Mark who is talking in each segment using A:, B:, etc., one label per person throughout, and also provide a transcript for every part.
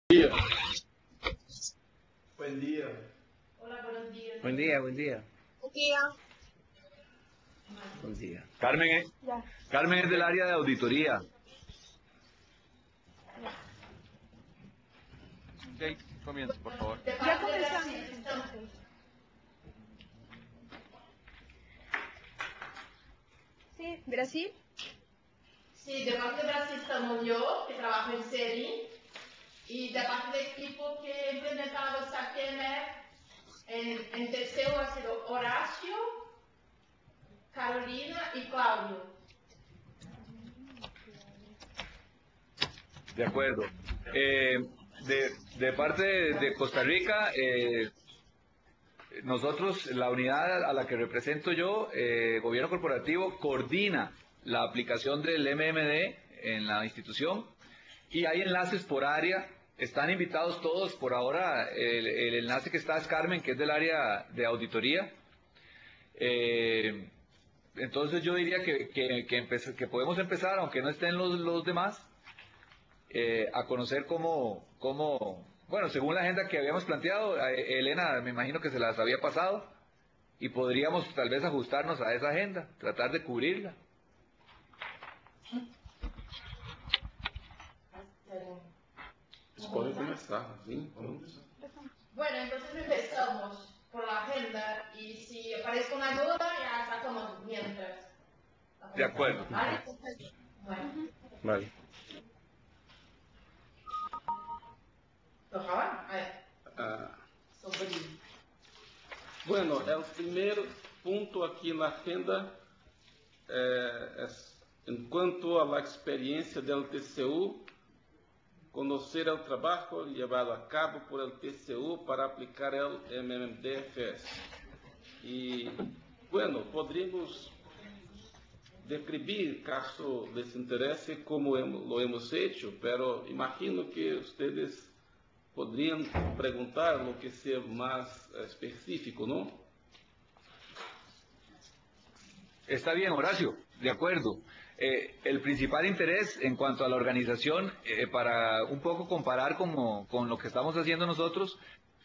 A: Día. Buen día.
B: Hola, buenos días.
C: Buen día, buen día.
D: Buen día.
C: Buen día.
D: Ya.
A: Carmen es del área de auditoría.
E: Ok, comience, por favor.
B: De
D: Ya
B: parte de
D: comenzamos.
B: Brasil estamos.
D: Sí, Brasil.
B: Sí, de parte de Brasil estamos yo, que trabajo en SERI, y de parte del equipo que he implementado SAPMR en Teseo ha sido Horacio, Carolina y Claudio.
A: De acuerdo. De parte de Costa Rica, nosotros, la unidad a la que represento yo, Gobierno Corporativo, coordina la aplicación del MMD en la institución y hay enlaces por área. Están invitados todos. Por ahora, el enlace que está es Carmen, que es del área de auditoría. Entonces yo diría que podemos empezar, aunque no estén los demás, a conocer bueno, según la agenda que habíamos planteado, Elena me imagino que se las había pasado y podríamos tal vez ajustarnos a esa agenda, tratar de cubrirla.
F: Pode começar, sim, vamos começar.
B: Bueno, entonces empezamos por la agenda y si aparece una duda ya sacamos mientras.
A: De acuerdo.
B: ¿Vale? Bueno.
C: Vale.
B: ¿Tocaba? A ver.
F: Ah,
B: Sobre
F: bueno, o primeiro ponto aqui na agenda em quanto à experiência do TCU, conhecer o trabalho levado a cabo por el TCU para aplicar o MMDFS. E, bueno, poderíamos descrever, caso les interese, como lo hemos hecho, pero imagino que ustedes podrían preguntar lo que sea más específico, ¿no?
A: Está bien, Horacio, de acuerdo. El principal interés en cuanto a la organización, para un poco comparar con lo que estamos haciendo nosotros,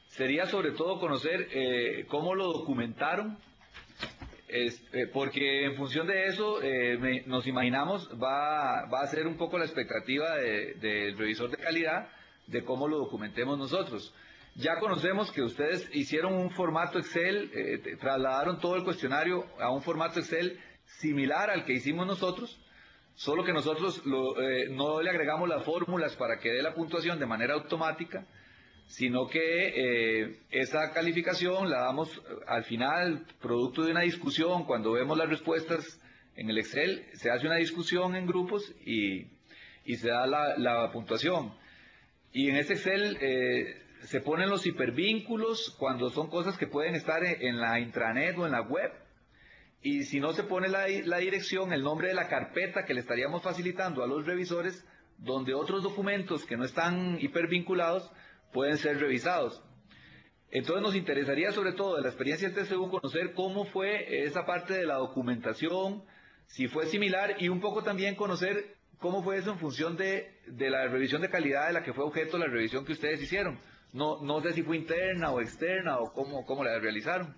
A: sería sobre todo conocer cómo lo documentaron, porque en función de eso nos imaginamos va a ser un poco la expectativa del revisor de calidad de cómo lo documentemos nosotros. Ya conocemos que ustedes hicieron un formato Excel, trasladaron todo el cuestionario a un formato Excel similar al que hicimos nosotros, solo que nosotros no le agregamos las fórmulas para que dé la puntuación de manera automática, sino que esa calificación la damos al final, producto de una discusión. Cuando vemos las respuestas en el Excel, se hace una discusión en grupos y se da la puntuación. Y en ese Excel se ponen los hipervínculos cuando son cosas que pueden estar en la intranet o en la web. Y si no se pone la dirección, el nombre de la carpeta que le estaríamos facilitando a los revisores, donde otros documentos que no están hipervinculados pueden ser revisados. Entonces nos interesaría, sobre todo de la experiencia del TCU, conocer cómo fue esa parte de la documentación, si fue similar, y un poco también conocer cómo fue eso en función de la revisión de calidad de la que fue objeto la revisión que ustedes hicieron. No sé si fue interna o externa o cómo la realizaron.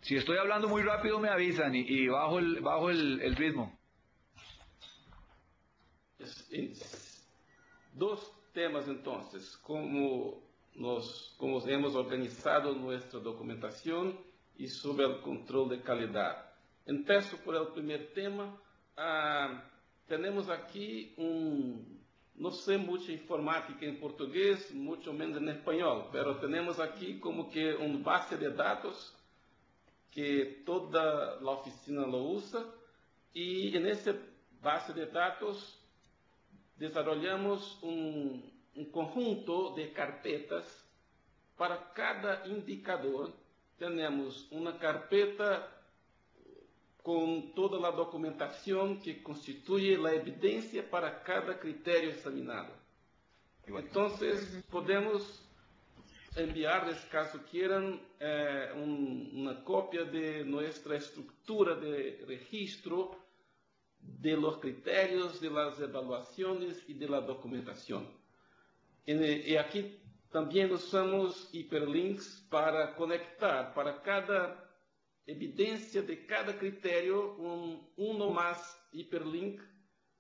A: Si estoy hablando muy rápido me avisan y bajo el ritmo.
F: Dos temas entonces, como hemos organizado nuestra documentación y sobre el control de calidad. Empiezo por el primer tema. Tenemos aquí no sé mucha informática en portugués, mucho menos en español, pero tenemos aquí como que una base de datos que toda la oficina lo usa, y en esa base de datos desarrollamos un conjunto de carpetas. Para cada indicador tenemos una carpeta con toda la documentación que constituye la evidencia para cada criterio examinado. Entonces, podemos enviarles, caso quieran, una copia de nuestra estructura de registro de los criterios, de las evaluaciones y de la documentación. Y aquí también usamos hiperlinks para conectar para cada evidencia de cada criterio uno más hiperlink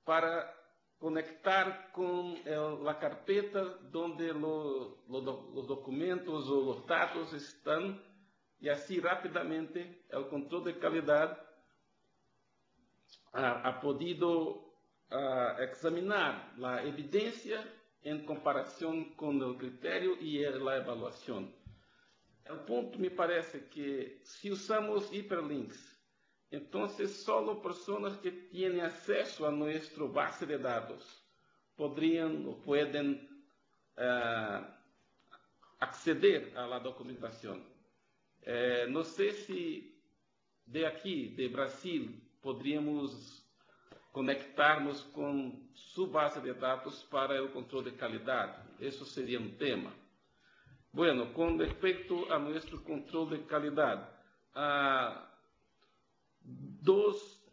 F: para conectar con la carpeta donde los documentos o los datos están, y así rápidamente el control de calidad ha podido examinar la evidencia en comparación con el criterio y la evaluación. El punto me parece que si usamos hiperlinks, entonces solo personas que tienen acceso a nuestra base de datos podrían o pueden acceder a la documentación. No sé si de aquí, de Brasil, podríamos conectarnos con su base de datos para el control de calidad. Eso sería un tema. Bueno, con respecto a nuestro control de calidad, dos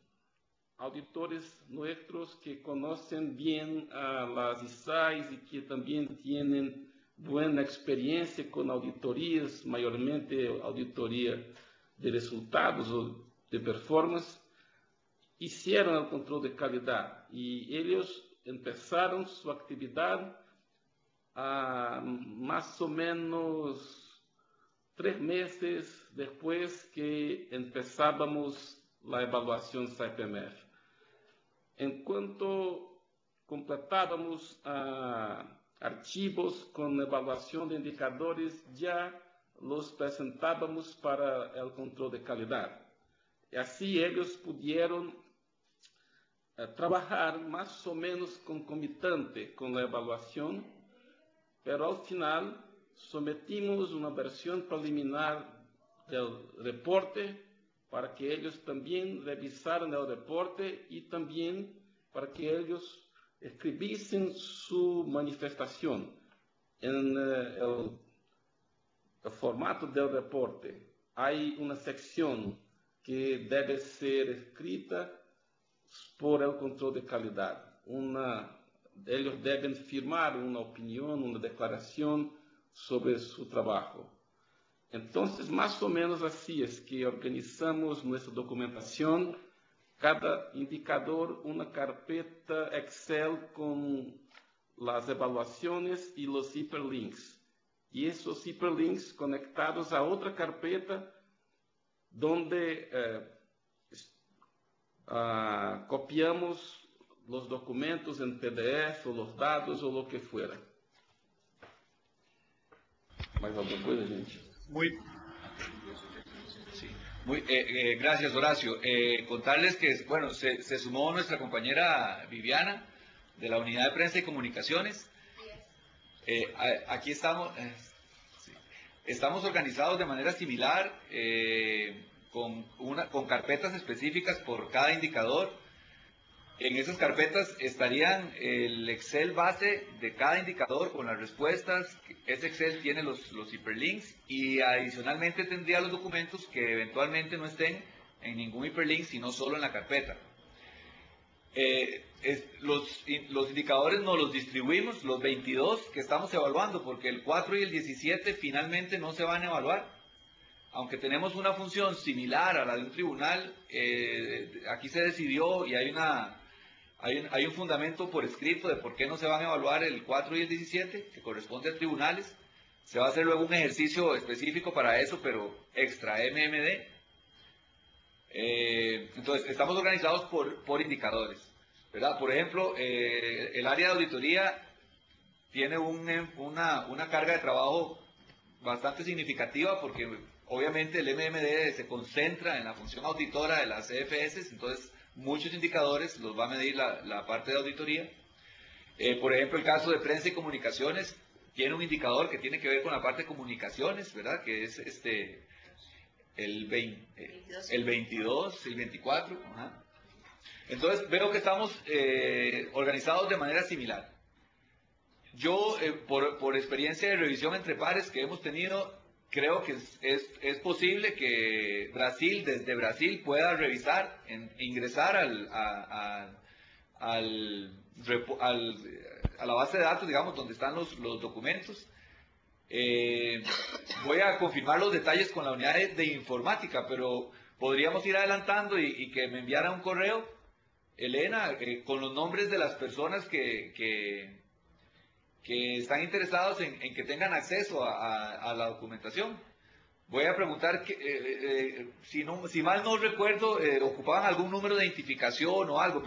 F: auditores nuestros que conocen bien a las ISAIs y que también tienen buena experiencia con auditorías, mayormente auditoría de resultados o de performance, hicieron el control de calidad y ellos empezaron su actividad más o menos 3 meses después que empezábamos la evaluación SAIPMF. En cuanto completábamos archivos con evaluación de indicadores, ya los presentábamos para el control de calidad. Y así ellos pudieron trabajar más o menos concomitante con la evaluación, pero al final sometimos una versión preliminar del reporte para que ellos también revisaran el reporte y también para que ellos escribiesen su manifestación en el formato del reporte. Hay una sección que debe ser escrita por el control de calidad. Ellos deben firmar una opinión, una declaración sobre su trabajo. Entonces, más o menos así es que organizamos nuestra documentación. Cada indicador, una carpeta Excel con las evaluaciones y los hiperlinks. Y esos hiperlinks conectados a otra carpeta donde copiamos los documentos en PDF o los dados o lo que fuera. ¿Más alguna cosa, gente?
A: Gracias, Horacio. Contarles que, bueno, se sumó nuestra compañera Viviana de la Unidad de Prensa y Comunicaciones. Aquí estamos, estamos organizados de manera similar, con carpetas específicas por cada indicador. En esas carpetas estarían el Excel base de cada indicador con las respuestas. Ese Excel tiene los hiperlinks y adicionalmente tendría los documentos que eventualmente no estén en ningún hiperlink, sino solo en la carpeta. Los indicadores nos los distribuimos, los 22 que estamos evaluando, porque el 4 y el 17 finalmente no se van a evaluar. Aunque tenemos una función similar a la de un tribunal, aquí se decidió y hay un fundamento por escrito de por qué no se van a evaluar el 4 y el 17, que corresponde a tribunales. Se va a hacer luego un ejercicio específico para eso, pero extra MMD. Entonces, estamos organizados por indicadores, ¿verdad? Por ejemplo, el área de auditoría tiene una carga de trabajo bastante significativa porque obviamente el MMD se concentra en la función auditora de las CFS, entonces muchos indicadores los va a medir la parte de auditoría. Por ejemplo, el caso de prensa y comunicaciones tiene un indicador que tiene que ver con la parte de comunicaciones, ¿verdad? Que es el 22, el 24. Ajá. Entonces veo que estamos organizados de manera similar. Yo, por experiencia de revisión entre pares que hemos tenido, creo que es posible que desde Brasil pueda revisar, ingresar al a la base de datos, digamos, donde están los documentos. Voy a confirmar los detalles con la unidad de informática, pero podríamos ir adelantando y que me enviara un correo, Elena, con los nombres de las personas que están interesados en que tengan acceso a la documentación. Voy a preguntar, si mal no recuerdo, ocupaban algún número de identificación o algo,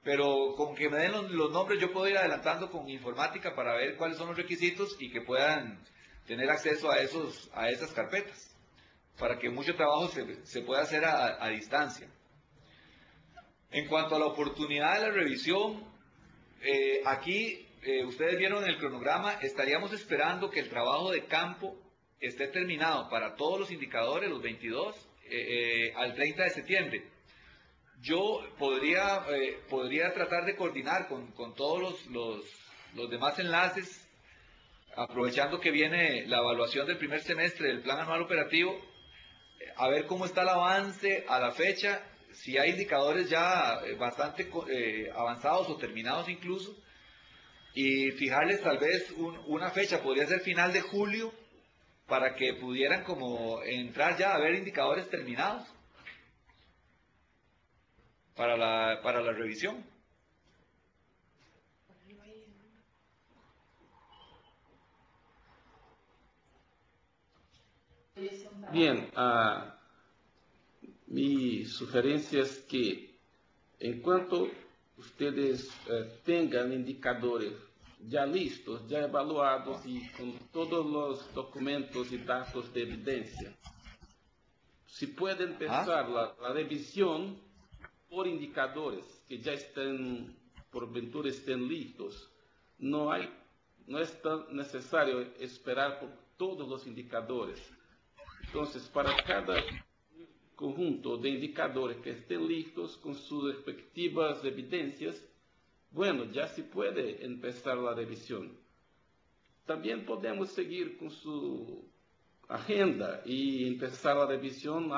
A: pero con que me den los nombres yo puedo ir adelantando con informática para ver cuáles son los requisitos y que puedan tener acceso a esas carpetas, para que mucho trabajo se pueda hacer a distancia. En cuanto a la oportunidad de la revisión, aquí ustedes vieron en el cronograma, estaríamos esperando que el trabajo de campo esté terminado para todos los indicadores, los 22, al 30 de septiembre. Yo podría tratar de coordinar con todos los demás enlaces, aprovechando que viene la evaluación del primer semestre del Plan Anual Operativo, a ver cómo está el avance a la fecha, si hay indicadores ya bastante avanzados o terminados incluso, y fijarles tal vez una fecha, podría ser final de julio, para que pudieran como entrar ya a ver indicadores terminados para la revisión.
F: Bien, mi sugerencia es que en cuanto ustedes tengan indicadores ya listos, ya evaluados y con todos los documentos y datos de evidencia, si puede empezar la revisión por indicadores que ya estén, por ventura estén listos. No es tan necesario esperar por todos los indicadores. Entonces, para cada conjunto de indicadores que estén listos con sus respectivas evidencias, bueno, ya se puede empezar la revisión. También podemos seguir con su agenda y empezar la revisión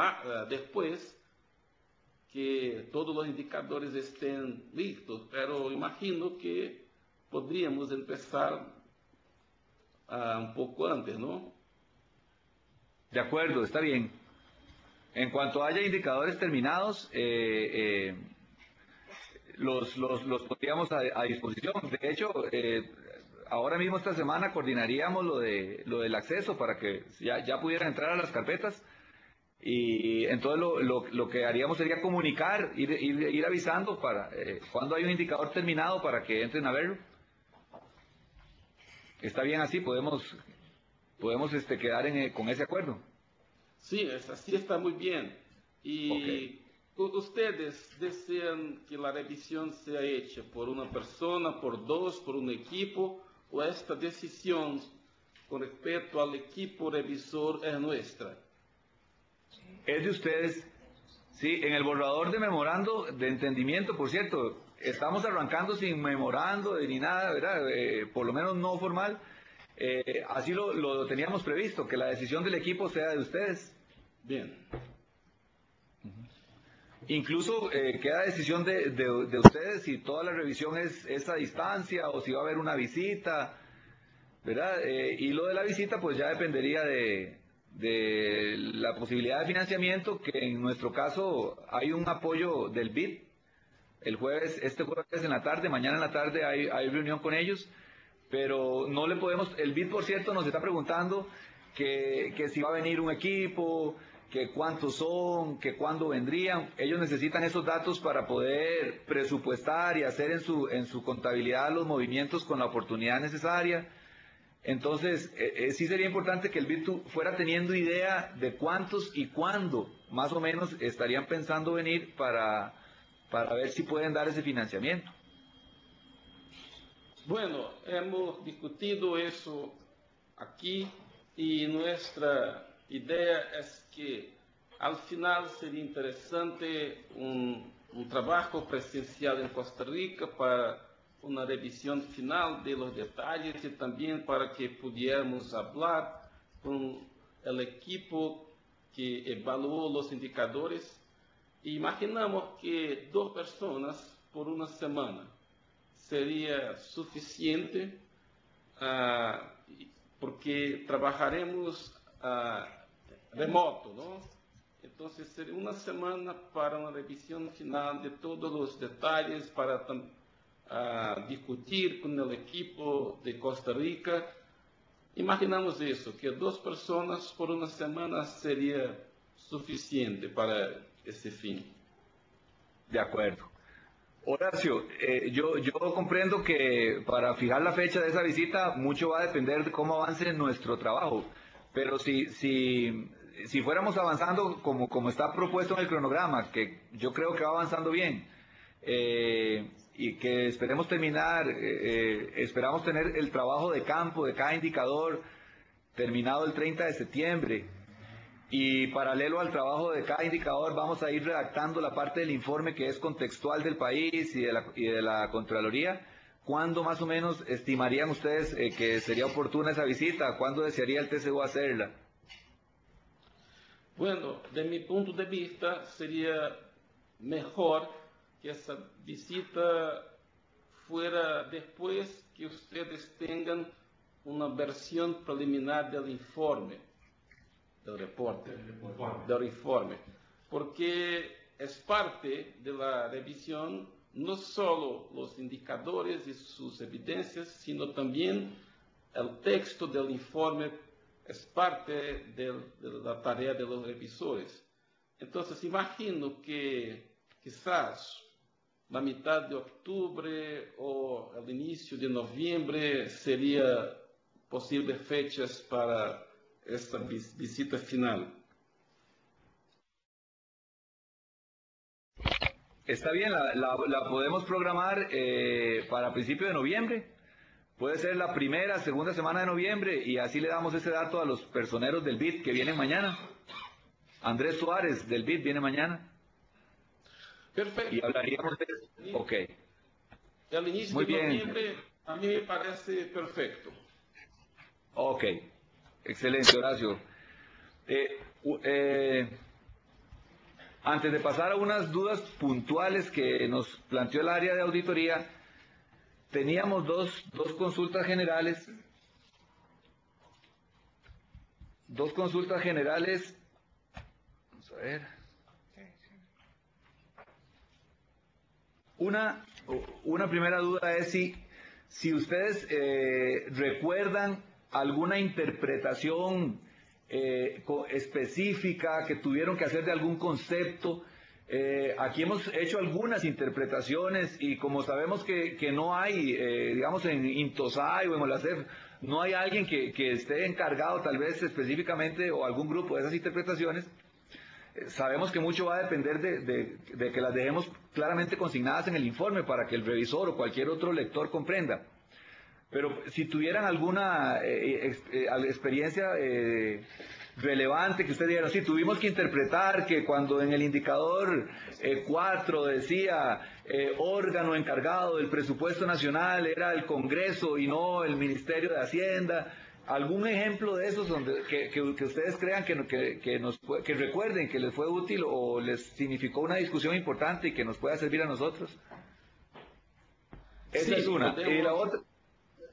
F: después que todos los indicadores estén listos, pero imagino que podríamos empezar un poco antes, ¿no?
A: De acuerdo, está bien. En cuanto haya indicadores terminados, los pondríamos a disposición. De hecho, ahora mismo esta semana coordinaríamos lo del acceso para que ya pudieran entrar a las carpetas, y entonces lo que haríamos sería comunicar, ir avisando para cuando hay un indicador terminado para que entren a verlo. Está bien así, podemos quedar con ese acuerdo.
F: Sí, así está muy bien. Y ustedes desean que la revisión sea hecha por una persona, por dos, por un equipo, o esta decisión con respecto al equipo revisor es nuestra.
A: Es de ustedes. Sí, en el borrador de memorando de entendimiento, por cierto, estamos arrancando sin memorando ni nada, ¿verdad? Por lo menos no formal. Así lo teníamos previsto, que la decisión del equipo sea de ustedes.
F: Bien.
A: Incluso queda decisión de ustedes si toda la revisión es a distancia o si va a haber una visita, ¿verdad? Y lo de la visita pues ya dependería de la posibilidad de financiamiento, que en nuestro caso hay un apoyo del BID. Este jueves en la tarde, mañana en la tarde hay reunión con ellos, pero no le podemos, el BID por cierto nos está preguntando que si va a venir un equipo, que cuántos son, que cuándo vendrían. Ellos necesitan esos datos para poder presupuestar y hacer en su contabilidad los movimientos con la oportunidad necesaria. Entonces, sí sería importante que el BID fuera teniendo idea de cuántos y cuándo más o menos estarían pensando venir para ver si pueden dar ese financiamiento.
F: Bueno, hemos discutido eso aquí y nuestra idea es que al final sería interesante un trabajo presencial en Costa Rica para una revisión final de los detalles y también para que pudiéramos hablar con el equipo que evaluó los indicadores. Imaginamos que 2 personas por una semana. sería suficiente porque trabajaremos remoto, ¿no? Entonces sería una semana para una revisión final de todos los detalles, para discutir con el equipo de Costa Rica. Imaginamos eso, que 2 personas por una semana sería suficiente para ese fin.
A: De acuerdo. Horacio, yo comprendo que para fijar la fecha de esa visita mucho va a depender de cómo avance nuestro trabajo, pero si fuéramos avanzando como está propuesto en el cronograma, que yo creo que va avanzando bien, y que esperemos terminar, esperamos tener el trabajo de campo de cada indicador terminado el 30 de septiembre. Y paralelo al trabajo de cada indicador vamos a ir redactando la parte del informe que es contextual del país y de la Contraloría. ¿Cuándo más o menos estimarían ustedes que sería oportuna esa visita? ¿Cuándo desearía el TCU hacerla?
F: Bueno, de mi punto de vista sería mejor que esa visita fuera después que ustedes tengan una versión preliminar del informe. Del reporte, del informe, porque es parte de la revisión no solo los indicadores y sus evidencias, sino también el texto del informe es parte de la tarea de los revisores. Entonces imagino que quizás la mitad de octubre o el inicio de noviembre sería posibles fechas para esta visita final.
A: Está bien, la podemos programar para principios de noviembre. Puede ser la primera, segunda semana de noviembre y así le damos ese dato a los personeros del BID que vienen mañana. Andrés Suárez del BID viene mañana.
F: Perfecto.
A: Y hablaríamos de... Ok.
F: El inicio
A: Muy
F: de
A: bien.
F: noviembre a mí me parece perfecto.
A: Ok. Excelente, Horacio. Antes de pasar a unas dudas puntuales que nos planteó el área de auditoría, teníamos dos consultas generales. Dos consultas generales. Vamos a ver. Una primera duda es si ustedes recuerdan alguna interpretación específica que tuvieron que hacer de algún concepto. Aquí hemos hecho algunas interpretaciones y como sabemos que no hay, digamos en Intosai o en Olasef, no hay alguien que esté encargado tal vez específicamente o algún grupo de esas interpretaciones, sabemos que mucho va a depender de que las dejemos claramente consignadas en el informe para que el revisor o cualquier otro lector comprenda. Pero si tuvieran alguna experiencia relevante que ustedes dijeron, sí, tuvimos que interpretar que cuando en el indicador 4 decía órgano encargado del presupuesto nacional era el Congreso y no el Ministerio de Hacienda, algún ejemplo de esos que ustedes crean que recuerden que les fue útil o les significó una discusión importante y que nos pueda servir a nosotros. Esa es una. Y la otra...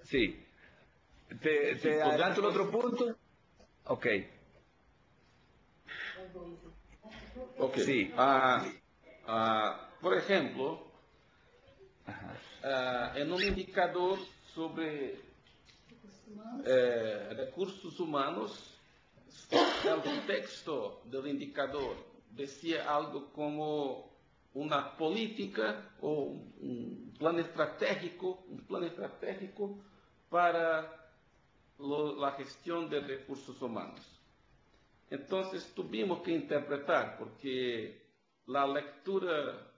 A: Sí. ¿Te adelanto el otro punto? Ok.
F: Ok.
A: Sí.
F: Por ejemplo, en un indicador sobre recursos humanos, el texto del indicador decía algo como una política o un plan estratégico para la gestión de recursos humanos. Entonces tuvimos que interpretar, porque la lectura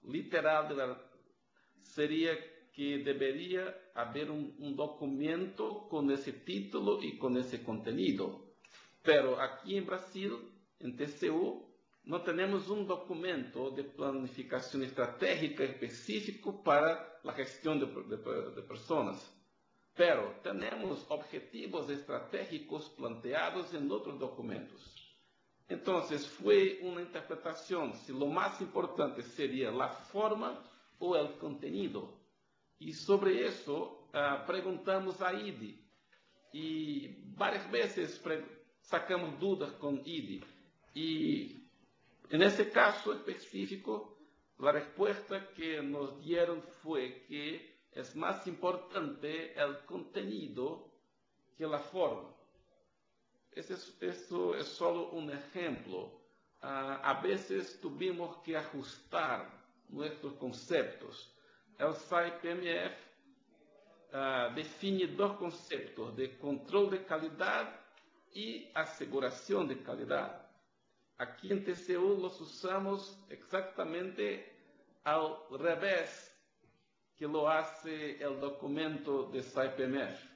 F: literal sería que debería haber un documento con ese título y con ese contenido. Pero aquí en Brasil, en TCU, no tenemos un documento de planificación estratégica específico para la gestión de personas. Pero tenemos objetivos estratégicos planteados en otros documentos. Entonces fue una interpretación si lo más importante sería la forma o el contenido. Y sobre eso preguntamos a IDI y varias veces sacamos dudas con IDI. Y en ese caso específico, la respuesta que nos dieron fue que es más importante el contenido que la forma. Eso es solo un ejemplo. A veces tuvimos que ajustar nuestros conceptos. El SAI-PMF define dos conceptos de control de calidad y aseguración de calidad. Aquí en TCU los usamos exactamente al revés que lo hace el documento de SAI-PMF.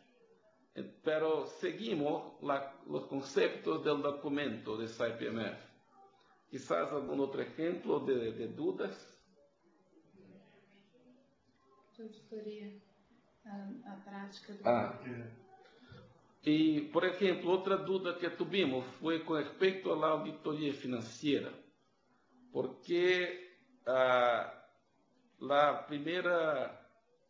F: Pero seguimos los conceptos del documento de SAI-PMF. Quizás algún otro ejemplo de dudas.
B: A prática
F: Y, por ejemplo, otra duda que tuvimos fue con respecto a la auditoría financiera, porque la primera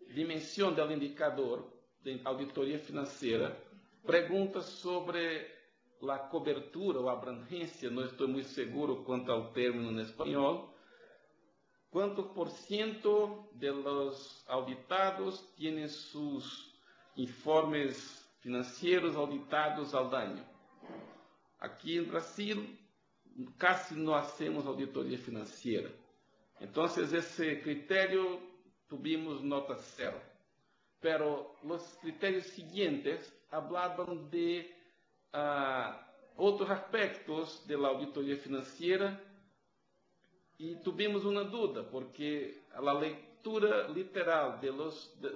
F: dimensión del indicador de auditoría financiera pregunta sobre la cobertura o abrangencia, no estoy muy seguro cuanto al término en español. ¿Cuántos por ciento de los auditados tienen sus informes financieros auditados al año? Aquí en Brasil casi no hacemos auditoría financiera. Entonces ese criterio tuvimos nota 0. Pero los criterios siguientes hablaban de otros aspectos de la auditoría financiera y tuvimos una duda, porque la lectura literal de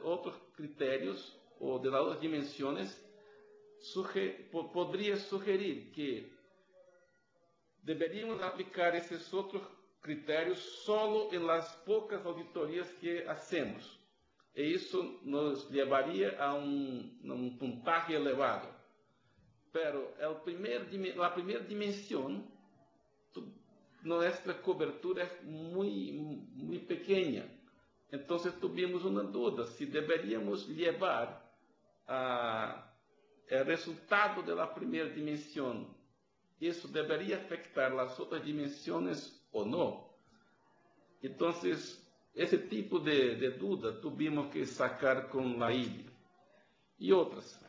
F: otros criterios o de las otras dimensiones podría sugerir que deberíamos aplicar esos otros criterios solo en las pocas auditorías que hacemos. E eso nos llevaría a un puntaje elevado. Pero la primera dimensión, nuestra cobertura es muy pequeña. Entonces tuvimos una duda si deberíamos llevar el resultado de la primera dimensión. ¿Eso debería afectar las otras dimensiones o no? Entonces, ese tipo de duda tuvimos que sacar con la IDI y otras.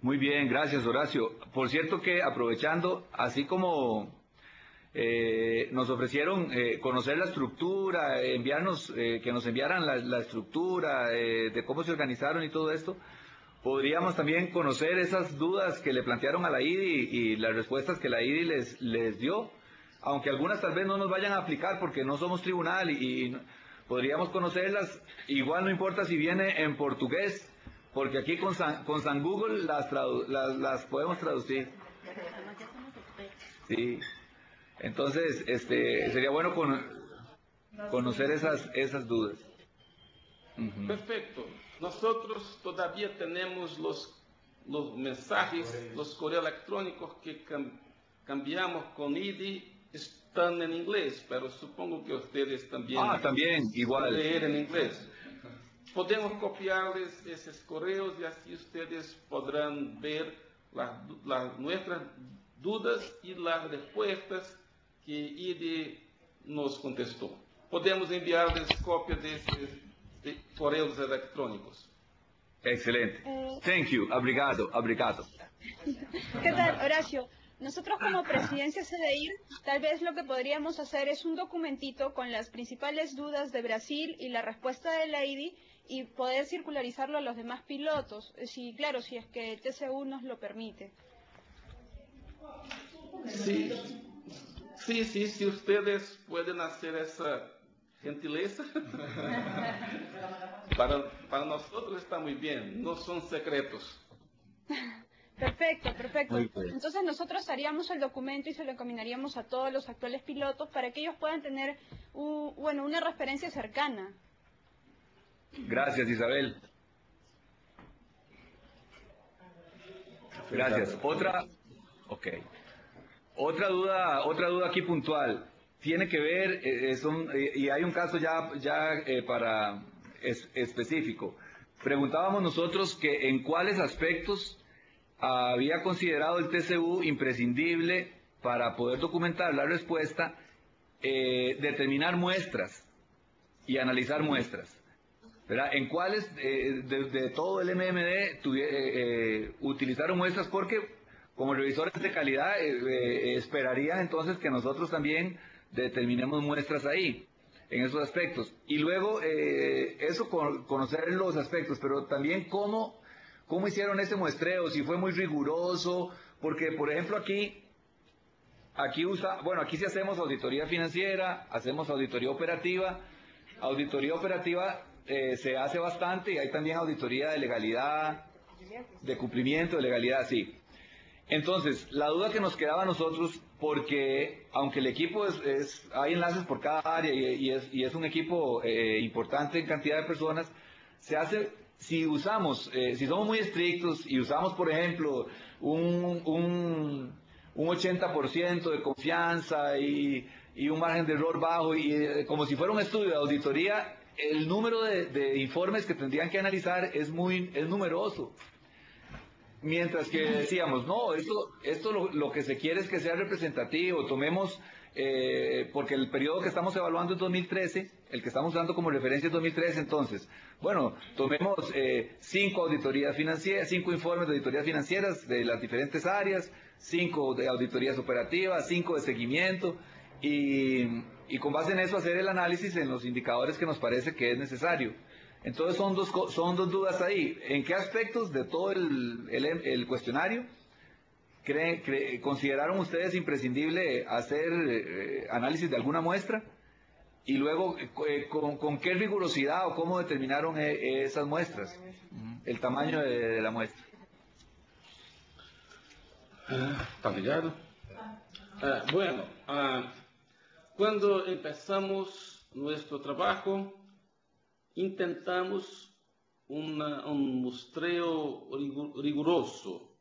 A: Muy bien, gracias Horacio. Por cierto que aprovechando, así como nos ofrecieron conocer la estructura, que nos enviaran la estructura de cómo se organizaron y todo esto, podríamos también conocer esas dudas que le plantearon a la IDI y las respuestas que la IDI les dio, aunque algunas tal vez no nos vayan a aplicar porque no somos tribunal y podríamos conocerlas. Igual no importa si viene en portugués, porque aquí con San Google las podemos traducir. Sí. Entonces, sería bueno conocer esas dudas.
F: Perfecto. Nosotros todavía tenemos los mensajes, los correos electrónicos que cambiamos con IDI, están en inglés, pero supongo que ustedes también
A: igual
F: leer en inglés. Podemos copiarles esos correos y así ustedes podrán ver nuestras dudas y las respuestas que IDI nos contestó. Podemos enviarles copias de correos electrónicos.
A: Excelente. Thank you. Obrigado.
D: ¿Qué tal, Horacio? Nosotros como Presidencia CDIR, tal vez lo que podríamos hacer es un documentito con las principales dudas de Brasil y la respuesta de la IDI y poder circularizarlo a los demás pilotos, claro, si es que TCU nos lo permite.
F: Sí, si ustedes pueden hacer esa gentileza, para nosotros está muy bien, no son secretos.
D: Perfecto. Entonces nosotros haríamos el documento y se lo encaminaríamos a todos los actuales pilotos para que ellos puedan tener una referencia cercana.
A: Gracias, Isabel. Gracias. Otra duda aquí puntual. tiene que ver, y hay un caso específico. Preguntábamos nosotros que en cuáles aspectos había considerado el TCU imprescindible para poder documentar la respuesta, determinar muestras y analizar muestras, ¿verdad? En cuáles de todo el MMD utilizaron muestras, porque como revisores de calidad esperarían entonces que nosotros también determinemos muestras ahí, en esos aspectos. Y luego conocer los aspectos, pero también cómo hicieron ese muestreo, si fue muy riguroso, porque por ejemplo aquí sí hacemos auditoría financiera, hacemos auditoría operativa. Auditoría operativa se hace bastante, y hay también auditoría de legalidad, de cumplimiento, de legalidad, sí. Entonces, la duda que nos quedaba a nosotros, porque aunque el equipo hay enlaces por cada área y es un equipo importante en cantidad de personas, se hace, si somos muy estrictos y usamos, por ejemplo, un 80% de confianza y un margen de error bajo, y como si fuera un estudio de auditoría, el número de informes que tendrían que analizar es numeroso. Mientras que decíamos, no, esto lo que se quiere es que sea representativo, tomemos, porque el periodo que estamos evaluando es 2013, el que estamos dando como referencia es 2013, entonces, bueno, tomemos 5 auditorías financieras, 5 informes de auditorías financieras de las diferentes áreas, 5 de auditorías operativas, 5 de seguimiento, y con base en eso hacer el análisis en los indicadores que nos parece que es necesario. Entonces son dos dudas ahí. ¿En qué aspectos de todo el cuestionario consideraron ustedes imprescindible hacer análisis de alguna muestra? Y luego, ¿con qué rigurosidad o cómo determinaron esas muestras? El tamaño de la muestra.
F: ¿Está ligado? Bueno, cuando empezamos nuestro trabajo, intentamos un muestreo riguroso,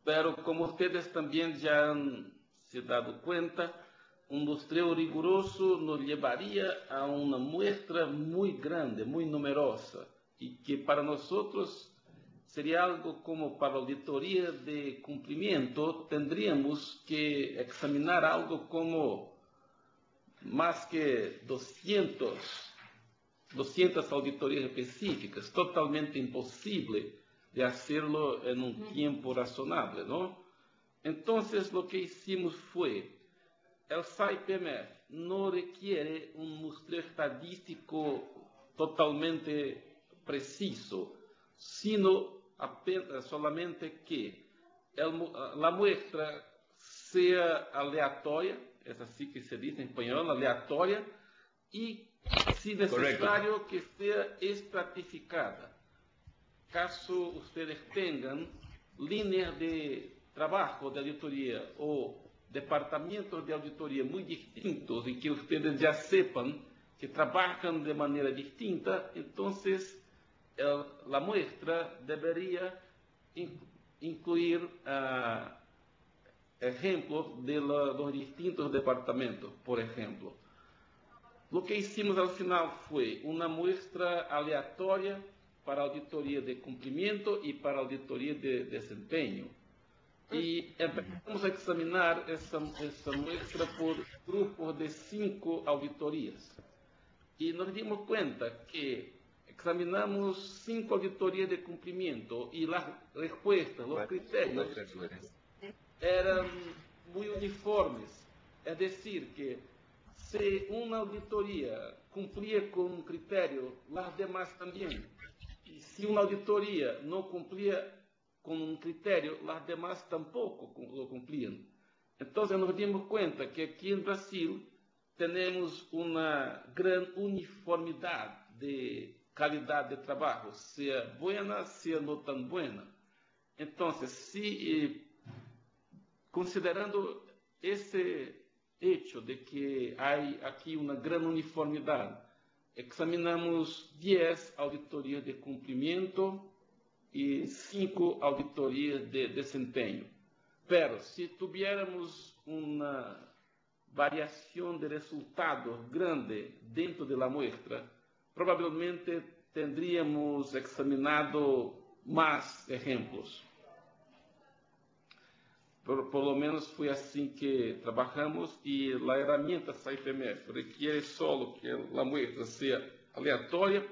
F: pero como ustedes también ya han se dado cuenta, un muestreo riguroso nos llevaría a una muestra muy grande, muy numerosa, y que para nosotros sería algo como para la auditoría de cumplimiento, tendríamos que examinar algo como más que 200 auditorías específicas, totalmente imposible de hacerlo en un tiempo razonable, ¿no? Entonces, lo que hicimos fue, el SAI-PMF no requiere un muestreo estadístico totalmente preciso, sino solamente que la muestra sea aleatoria, es así que se dice en español, aleatoria, y si necesario que sea estratificada. Caso ustedes tengan líneas de trabajo de auditoría o departamentos de auditoría muy distintos y que ustedes ya sepan que trabajan de manera distinta, entonces la muestra debería incluir ejemplos de los distintos departamentos, por ejemplo. Lo que hicimos al final fue una muestra aleatoria para auditoría de cumplimiento y para auditoría de desempeño. Y empezamos a examinar esa muestra por grupos de 5 auditorías. Y nos dimos cuenta que examinamos 5 auditorías de cumplimiento y las respuestas, los criterios, eran muy uniformes. Es decir, que si una auditoría cumplía con un criterio, las demás también. Y si una auditoría no cumplía con un criterio, las demás tampoco lo cumplían. Entonces nos dimos cuenta que aquí en Brasil tenemos una gran uniformidad de calidad de trabajo, sea buena, sea no tan buena. Entonces, considerando ese hecho de que hay aquí una gran uniformidad, examinamos 10 auditorías de cumplimiento y 5 auditorías de desempeño. Pero si tuviéramos una variación de resultados grande dentro de la muestra, probablemente tendríamos examinado más ejemplos. Por lo menos fue así que trabajamos, y la herramienta SciPMF requiere solo que la muestra sea aleatoria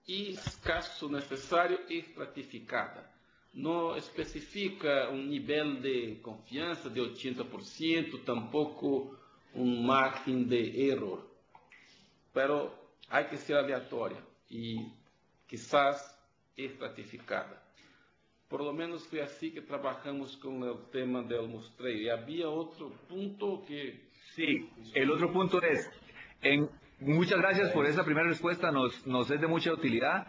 F: y, caso necesario, estratificada. No especifica un nivel de confianza de 80%, tampoco un margen de error. Pero hay que ser aleatoria y quizás estratificada. Por lo menos fue así que trabajamos con el tema del muestreo. Y había otro punto que...
A: Sí, el otro punto es, muchas gracias por esa primera respuesta, nos es de mucha utilidad.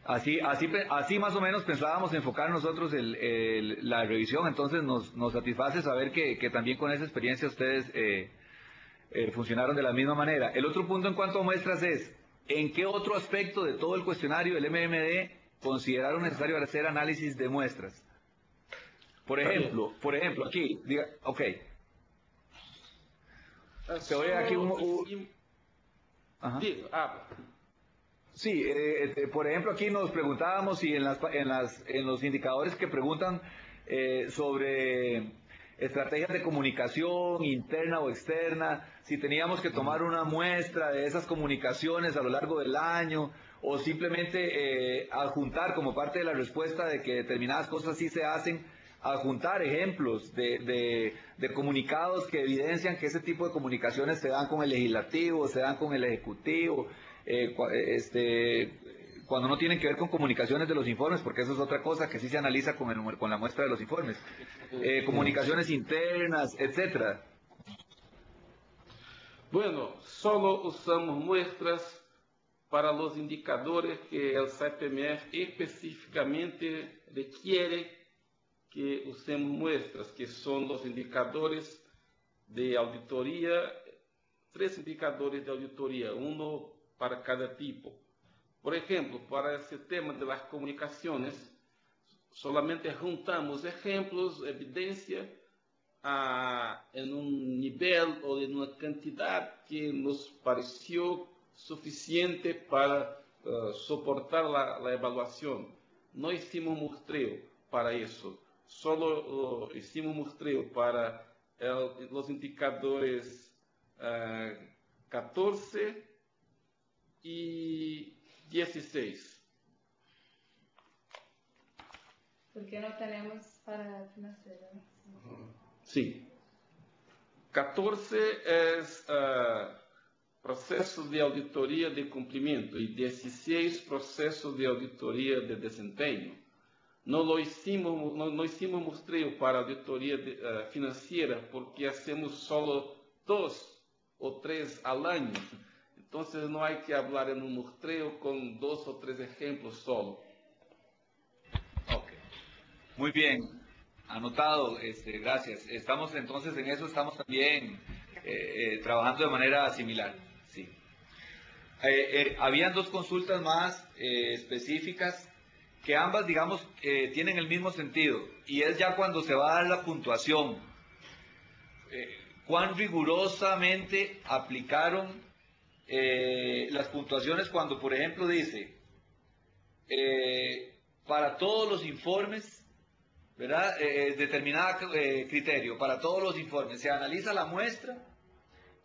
A: Así más o menos pensábamos enfocar nosotros la revisión, entonces nos satisface saber que también con esa experiencia ustedes funcionaron de la misma manera. El otro punto en cuanto a muestras es, ¿en qué otro aspecto de todo el cuestionario del MMD consideraron necesario hacer análisis de muestras? Por ejemplo, aquí, diga, ok. Se oye aquí Ajá. Sí, por ejemplo, aquí nos preguntábamos si en los indicadores que preguntan sobre estrategias de comunicación interna o externa, si teníamos que tomar una muestra de esas comunicaciones a lo largo del año, o simplemente adjuntar como parte de la respuesta de que determinadas cosas sí se hacen, adjuntar ejemplos de comunicados que evidencian que ese tipo de comunicaciones se dan con el legislativo, se dan con el ejecutivo, cuando no tienen que ver con comunicaciones de los informes, porque eso es otra cosa que sí se analiza con la muestra de los informes, comunicaciones internas, etcétera.
F: Bueno, solo usamos muestras para los indicadores que el SciPMF específicamente requiere que usemos muestras, que son los indicadores de auditoría, 3 indicadores de auditoría, uno para cada tipo. Por ejemplo, para ese tema de las comunicaciones, solamente juntamos ejemplos, evidencia, en un nivel o en una cantidad que nos pareció suficiente para soportar la evaluación. No hicimos muestreo para eso, solo hicimos muestreo para los indicadores 14 y 16.
B: ¿Por qué no tenemos para financiero?
F: Sí. 14 es procesos de auditoría de cumplimiento y 16 procesos de auditoría de desempeño. No hicimos muestreo para auditoría financiera porque hacemos solo 2 o 3 al año. Entonces no hay que hablar en un muestreo con 2 o 3 ejemplos solo.
A: Ok. Muy bien. Anotado, gracias. Estamos entonces en eso, estamos también trabajando de manera similar. Sí. Habían 2 consultas más específicas que ambas, digamos, tienen el mismo sentido, y es ya cuando se va a dar la puntuación. ¿Cuán rigurosamente aplicaron las puntuaciones cuando, por ejemplo, dice, para todos los informes, ¿verdad? Determinado criterio, para todos los informes, se analiza la muestra,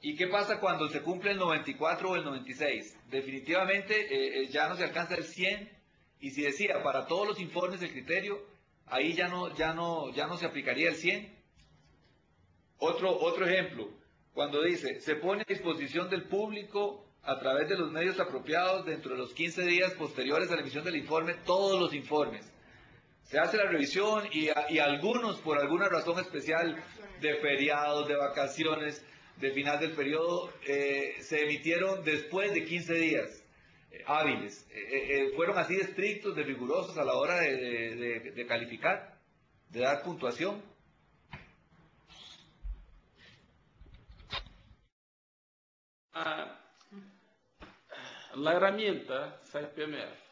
A: y qué pasa cuando se cumple el 94 o el 96? Definitivamente ya no se alcanza el 100, y si decía para todos los informes el criterio, ahí ya no se aplicaría el 100. Otro ejemplo, cuando dice, se pone a disposición del público a través de los medios apropiados dentro de los 15 días posteriores a la emisión del informe, todos los informes. Se hace la revisión y algunos, por alguna razón especial, de feriados, de vacaciones, de final del periodo, se emitieron después de 15 días hábiles. Fueron así de estrictos, de rigurosos a la hora de calificar, de dar puntuación.
F: La herramienta SciPMF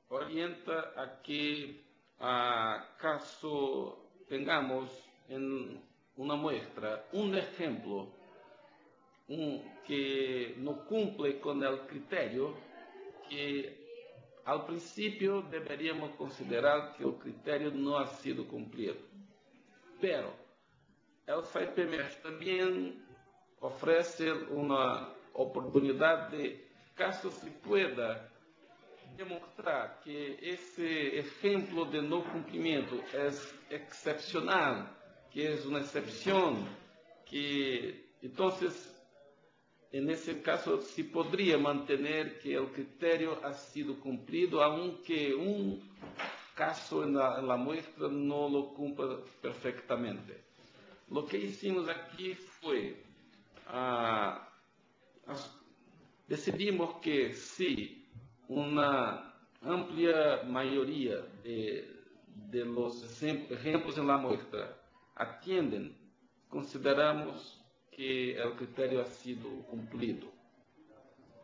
F: orienta a que, caso tengamos en una muestra, un ejemplo que no cumple con el criterio que al principio deberíamos considerar que el criterio no ha sido cumplido. Pero el FAIPEMEF también ofrece una oportunidad de, caso se pueda demostrar que ese ejemplo de no cumplimiento es excepcional, que es una excepción, que entonces en ese caso se podría mantener que el criterio ha sido cumplido, aunque un caso en la muestra no lo cumpla perfectamente. Lo que hicimos aquí fue, decidimos que si una amplia mayoría de los ejemplos en la muestra atienden, consideramos que el criterio ha sido cumplido.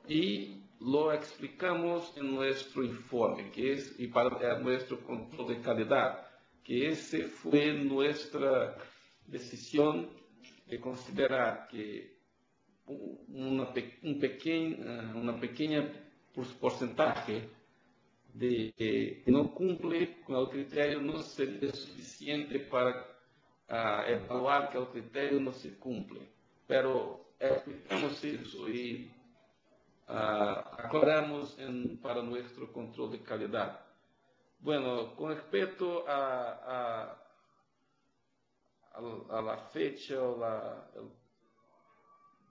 F: Y lo explicamos en nuestro informe, y para nuestro control de calidad, que ese fue nuestra decisión de considerar que una pequeña porcentaje que no cumple con el criterio no sería suficiente para evaluar que el criterio no se cumple. Pero explicamos eso y aclaramos para nuestro control de calidad. Bueno, con respecto a la fecha,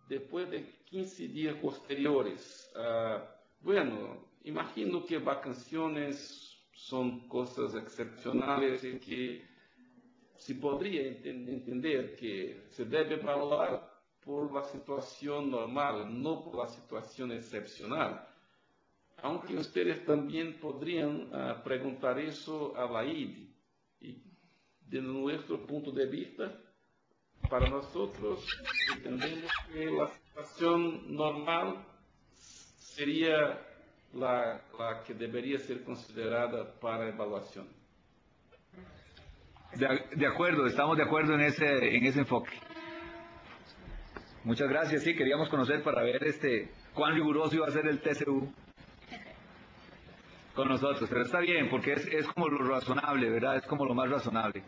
F: después de 15 días posteriores, bueno, imagino que vacaciones son cosas excepcionales y que se podría entender que se debe evaluar por la situación normal, no por la situación excepcional. Aunque ustedes también podrían preguntar eso a la IDI. Y de nuestro punto de vista, para nosotros entendemos que la situación normal sería la que debería ser considerada para evaluación.
A: De acuerdo, estamos de acuerdo en ese enfoque. Muchas gracias. Sí, queríamos conocer para ver cuán riguroso iba a ser el TCU con nosotros, pero está bien, porque es como lo razonable, ¿verdad? Es como lo más razonable.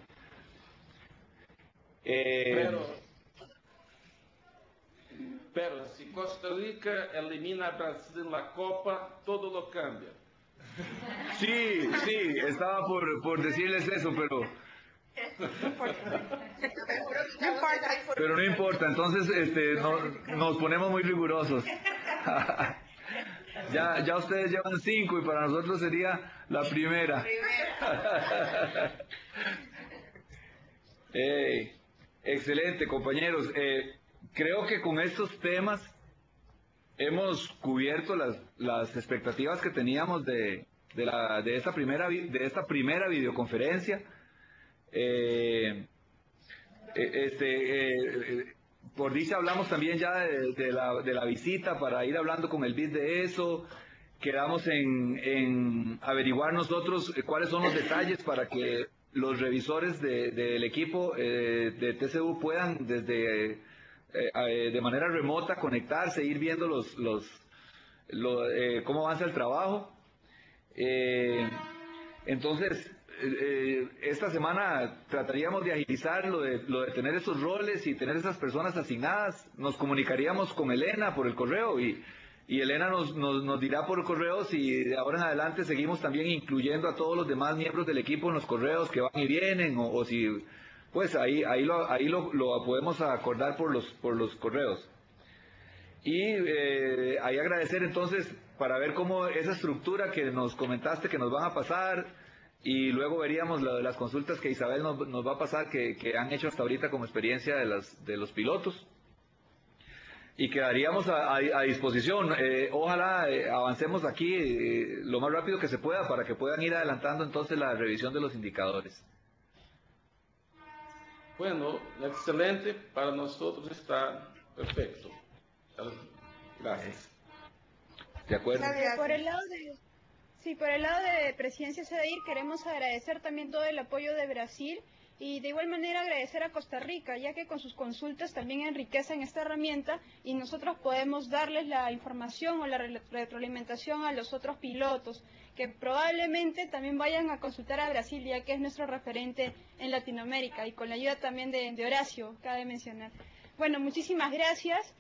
F: Pero si Costa Rica elimina a Brasil en la Copa, todo lo cambia.
A: Sí, estaba por decirles eso, pero no importa, entonces nos ponemos muy rigurosos. Ya ustedes llevan 5 y para nosotros sería la primera. Excelente, compañeros. Creo que con estos temas hemos cubierto las expectativas que teníamos de esta primera videoconferencia. Por dicha hablamos también ya de la visita para ir hablando con el BID de eso. Quedamos en averiguar nosotros cuáles son los detalles para que los revisores del equipo de TCU puedan de manera remota conectarse, ir viendo cómo avanza el trabajo. Entonces, esta semana trataríamos de agilizar lo de tener esos roles y tener esas personas asignadas. Nos comunicaríamos con Elena por el correo y Elena nos dirá por correo si de ahora en adelante seguimos también incluyendo a todos los demás miembros del equipo en los correos que van y vienen o si pues ahí lo podemos acordar por los correos. Y ahí agradecer entonces para ver cómo esa estructura que nos comentaste que nos van a pasar, y luego veríamos lo de las consultas que Isabel nos va a pasar que han hecho hasta ahorita como experiencia de los pilotos, y quedaríamos a disposición. Ojalá avancemos aquí lo más rápido que se pueda para que puedan ir adelantando entonces la revisión de los indicadores.
F: Bueno, excelente, para nosotros está perfecto. Gracias.
A: De acuerdo.
D: Por el lado de Presidencia CEDEIR queremos agradecer también todo el apoyo de Brasil Y de igual manera agradecer a Costa Rica, ya que con sus consultas también enriquecen esta herramienta y nosotros podemos darles la información o la retroalimentación a los otros pilotos, que probablemente también vayan a consultar a Brasil, ya que es nuestro referente en Latinoamérica, y con la ayuda también de Horacio, cabe mencionar. Bueno, muchísimas gracias.